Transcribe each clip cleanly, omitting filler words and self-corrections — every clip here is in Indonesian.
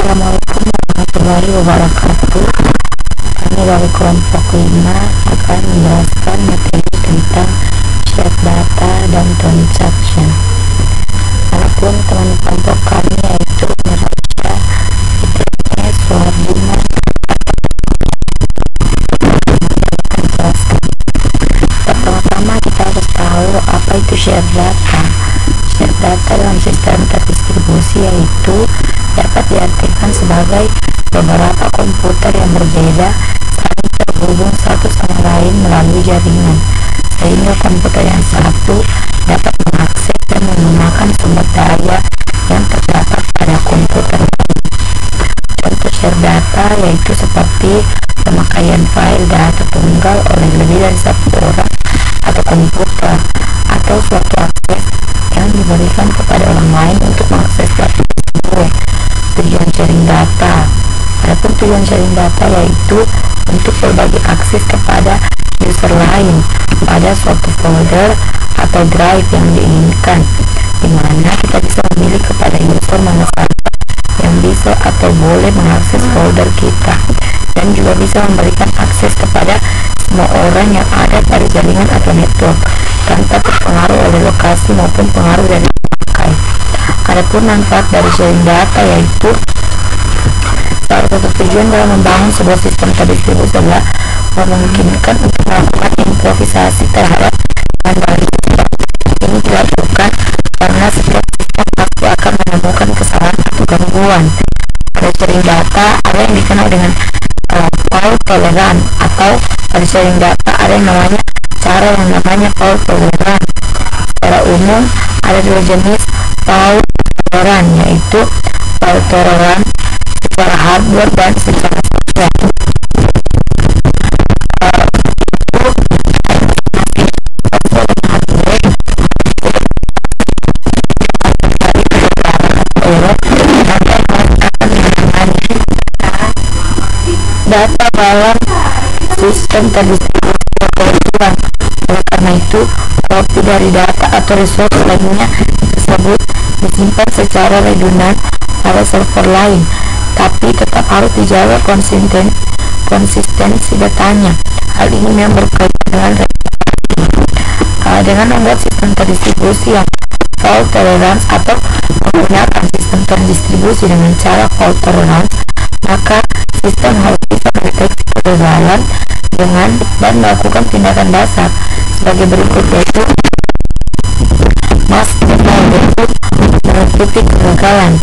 Assalamualaikum warahmatullahi wabarakatuh. Kami dari kelompok 5 akan menjelaskan materi tentang shared data dan transaction. Adapun teman kelompok kami yaitu Miraja, Fitri, Suhardiman akan jelaskan. Pertama-tama kita harus tahu apa itu shared data. Shared data dalam sistem terdistribusi yaitu dapat diartikan sebagai beberapa komputer yang berbeda saling terhubung satu sama lain melalui jaringan, sehingga komputer yang satu dapat mengakses dan menggunakan sumber daya yang terdapat pada komputer lain. Contoh share data yaitu seperti pemakaian file data tunggal oleh lebih dari satu orang atau komputer, atau suatu akses yang diberikan kepada orang lain untuk mengakses data tersebut. Tujuan sharing data. Adapun tujuan sharing data yaitu untuk berbagi akses kepada user lain pada suatu folder atau drive yang diinginkan, di mana kita bisa memilih kepada user mana saja yang bisa atau boleh mengakses folder kita, dan juga bisa memberikan akses kepada semua orang yang ada pada jaringan atau network tanpa terpengaruh oleh lokasi maupun pengaruh dari pemakai. Adapun manfaat dari sharing data yaitu salah satu tujuan dalam membangun sebuah sistem terdistribusi adalah memungkinkan untuk melakukan improvisasi terhadap bahan-bahan sistem. Ini dilakukan karena setiap sistem pasti akan menemukan kesalahan atau gangguan. Pada sharing data ada yang dikenal dengan fault tolerant, atau pada sharing data ada yang namanya fault tolerant. Secara umum ada dua jenis fault tolerant, yaitu fault tolerant secara hardware dan secara software. Data dalam sistem terdistribusi berkelanjutan. Oleh karena itu, kopi dari data atau resource lainnya tersebut disimpan secara redundan pada server lain, tapi tetap harus dijaga konsistensi datanya. Hal ini memang berkaitan dengan dengan membuat sistem terdistribusi yang fault tolerance atau menggunakan sistem terdistribusi dengan cara fault tolerance, maka sistem harus bisa mendeteksi kegagalan dan melakukan tindakan dasar sebagai berikut, yaitu mask denial untuk menutupi kegagalan.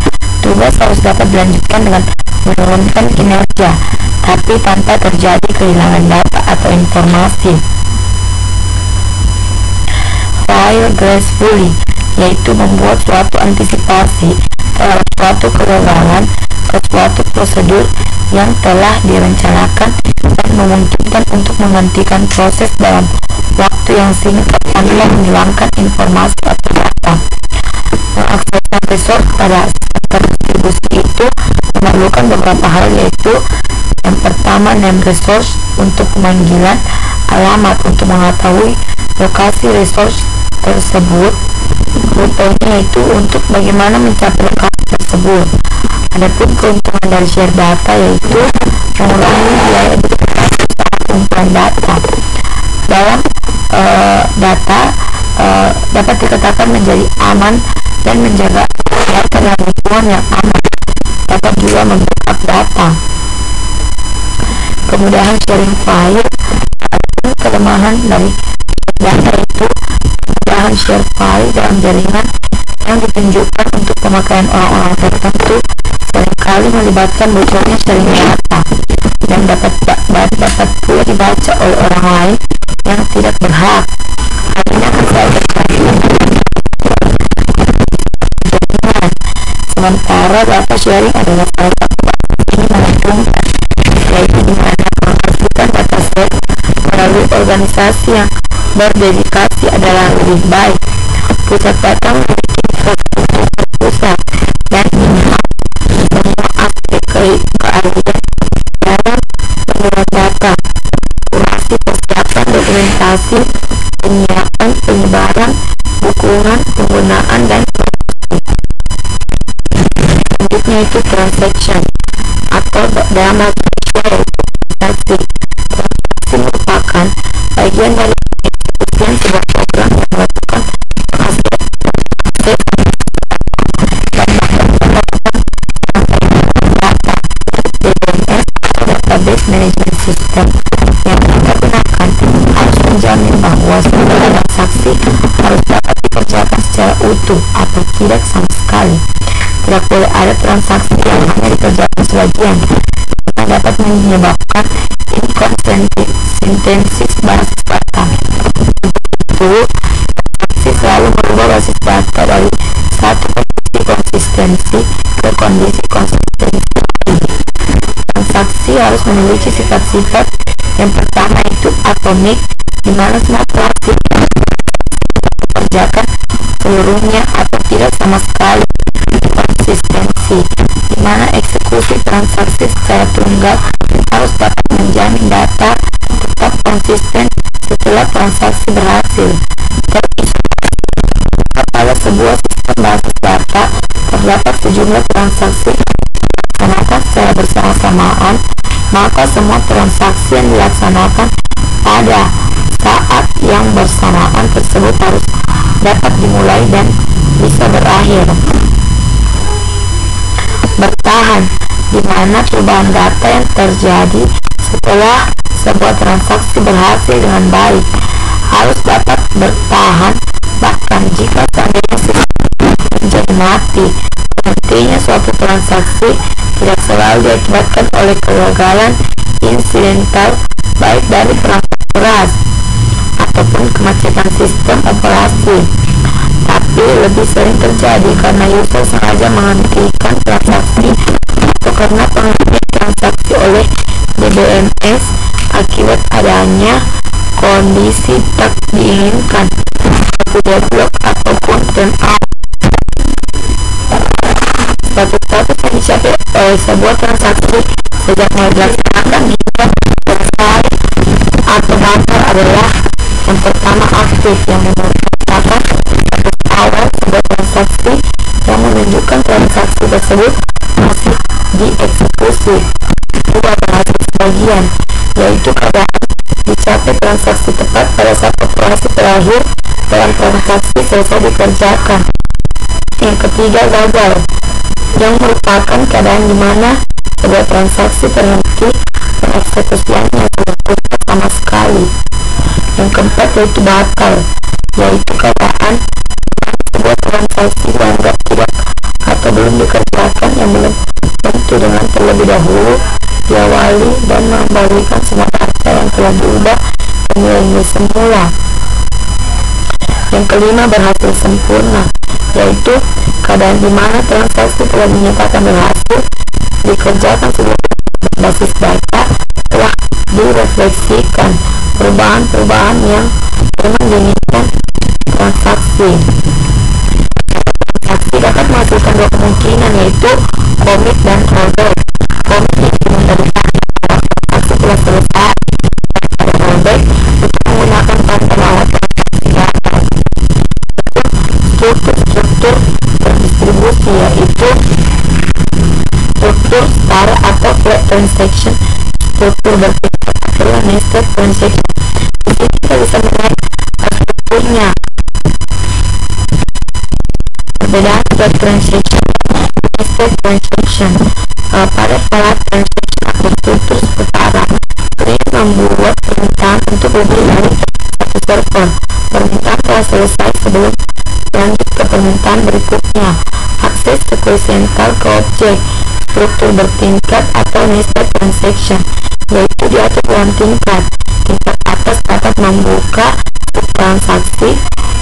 Tugas harus dapat dilanjutkan dengan menurunkan kinerja, tapi tanpa terjadi kehilangan data atau informasi. File gracefully, yaitu membuat suatu antisipasi terhadap suatu kegagalan ke suatu prosedur yang telah direncanakan dan memungkinkan untuk menghentikan proses dalam waktu yang singkat tanpa menghilangkan informasi atau data. Mengakseskan resource pada terdistribusi itu memerlukan beberapa hal, yaitu yang pertama name resource untuk pemanggilan, alamat untuk mengetahui lokasi resource tersebut, rutenya yaitu untuk bagaimana mencapai lokasi tersebut. Adapun keuntungan dari share data yaitu mengurangi biaya administrasi saat pengumpulan data. Dalam data dapat dikatakan menjadi aman dan menjaga data dalam lingkungan yang aman. Dapat juga membackup data. Kemudahan sharing file. Kelemahan dari data itu kemudahan share file dalam jaringan yang ditunjukkan untuk pemakaian orang-orang tertentu seringkali melibatkan bocornya sharing data dan dapat pula dibaca oleh orang lain yang tidak berhak. Hal ini akan selalu terjadi jaringan. Sementara data sharing adalah salah satu ini menguntungkan, yaitu di mana menghasilkan data set melalui organisasi yang berdedikasi adalah lebih baik. Pusat data memiliki infrastruktur terpusat dan minimal semua aspek keahlian dalam penggunaan data, kurasi persiapan dokumentasi, penyiapan, penyebaran, dukungan, penggunaan, dan promosi. selanjutnya itu transaction atau dalam bahasa Indonesia transaksi. Transaksi merupakan bagian dari pengeksekusian sebuah program yang melakukan penghasilan dan data DBMS atau Database Management System yang kita gunakan harus menjamin bahwa semua transaksi harus dapat dikerjakan secara utuh atau tidak sama sekali. Tidak boleh ada transaksi yang hanya dikerjakan sebagian yang dapat menyebabkan inkonsistensi basis data. Itu, transaksi selalu merubah basis data dari satu kondisi konsistensi ke kondisi konsistensi. Transaksi harus memiliki sifat-sifat. Yang pertama itu atomik, di mana semua transaksi dikerjakan seluruhnya atau tidak sama sekali. Konsistensi, di mana eksekusi transaksi secara tunggal harus dapat menjamin data tetap konsisten setelah transaksi berhasil. Pada sebuah sistem basis data terdapat sejumlah transaksi dilaksanakan secara bersama-samaan, maka semua transaksi yang dilaksanakan pada saat yang bersamaan tersebut harus dapat dimulai dan bisa berakhir. Bertahan, di mana perubahan data yang terjadi setelah sebuah transaksi berhasil dengan baik harus dapat bertahan, bahkan jika seandainya sistem menjadi mati. Berhentinya suatu transaksi tidak selalu diakibatkan oleh kegagalan insidental baik dari perangkat keras ataupun kemacetan sistem operasi, tapi lebih sering terjadi karena user sengaja menghentikan transaksi atau karena penghentian transaksi oleh DBMS akibat adanya kondisi tak diinginkan seperti deadlock ataupun timeout. Status yang dicapai oleh sebuah transaksi sejak mulai dilaksanakan hingga selesai atau batal adalah yang pertama aktif, yang merupakan status awal sebuah transaksi yang menunjukkan transaksi tersebut masih dieksekusi. Kedua, berhasil sebagian, yaitu keadaan dicapai transaksi tepat pada saat operasi terakhir dalam transaksi selesai dikerjakan. Yang ketiga, gagal, yang merupakan keadaan di mana sebuah transaksi terhenti pengeksekusiannya belum tuntas sama sekali. Yang keempat yaitu batal, yaitu keadaan sebuah transaksi dianggap tidak atau belum dikerjakan yang belum tentu dengan terlebih dahulu diawali dan mengembalikan semua data yang telah diubah ke nilai semula. Yang kelima, berhasil sempurna, yaitu keadaan di mana transaksi telah dinyatakan berhasil dikerjakan sebelum basis data telah direfleksikan perubahan-perubahan yang memang diinginkan transaksi. Transaksi dapat menghasilkan dua kemungkinan, yaitu commit dan rollback. Commit itu memberikan transaksi telah selesai, pada rollback untuk menggunakan tanda lawat transaksi data. Struktur berdistribusi, yaitu struktur star atau flat transaction. Struktur bertingkat adalah nested transaction. Di sini kita bisa melihat strukturnya. Perbedaan flat transaction dan nested transaction. Pada flat transaction atau struktur setara, klien membuat permintaan untuk lebih dari satu server. Permintaan telah selesai sebelum lanjut ke permintaan berikutnya. Akses sekuensial ke objek. Struktur bertingkat atau nested transaction, yaitu diatur dalam tingkat. Tingkat atas dapat membuka transaksi.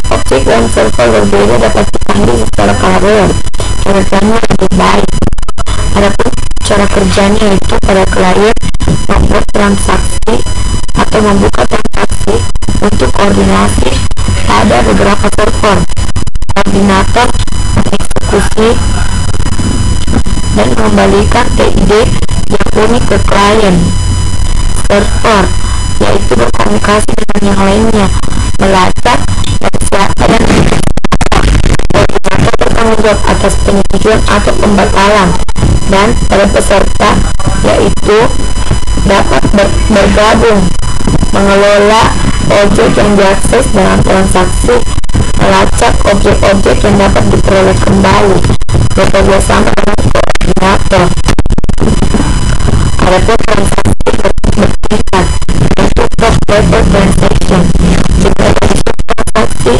Objek dan server berbeda dapat dipanggil secara paralel. Kerjanya lebih baik. Adapun cara kerjanya yaitu pada klien membuat transaksi atau membuka transaksi untuk koordinasi pada beberapa server. Koordinator mengeksekusi dan mengembalikan TID yang unik ke klien. Server, yaitu berkomunikasi dengan yang lainnya, melacak dan siapa yang koordinator bertanggung jawab atas penyetujuan atau pembatalan. dan pada peserta, yaitu dapat bergabung, mengelola objek yang diakses dalam transaksi, melacak objek-objek yang dapat diperoleh kembali, bekerja sama dengan koordinator. Adapun transaksi bertingkat, yaitu cross-level transaction, juga ada subtransaksi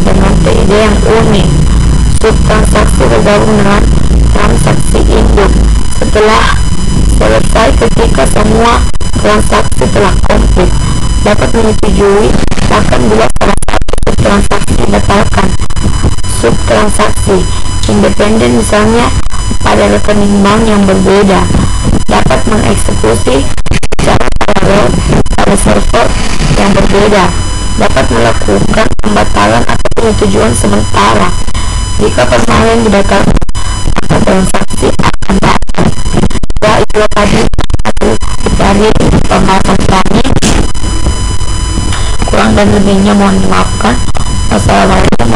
dengan TID yang unik. Subtransaksi bergabung dengan transaksi induk setelah selesai ketika semua transaksi telah komplit, dapat menyetujui bahkan bila salah satu subtransaksi dibatalkan. Subtransaksi independen, misalnya pada rekening bank yang berbeda, dapat mengeksekusi secara paralel pada server yang berbeda, dapat melakukan pembatalan atau penyetujuan sementara. Jika permanen dibatalkan, maka transaksi akan batal. Ya, itu tadi dari pembahasan kami. Kurang dan lebihnya mohon dimaafkan. Wassalamualaikum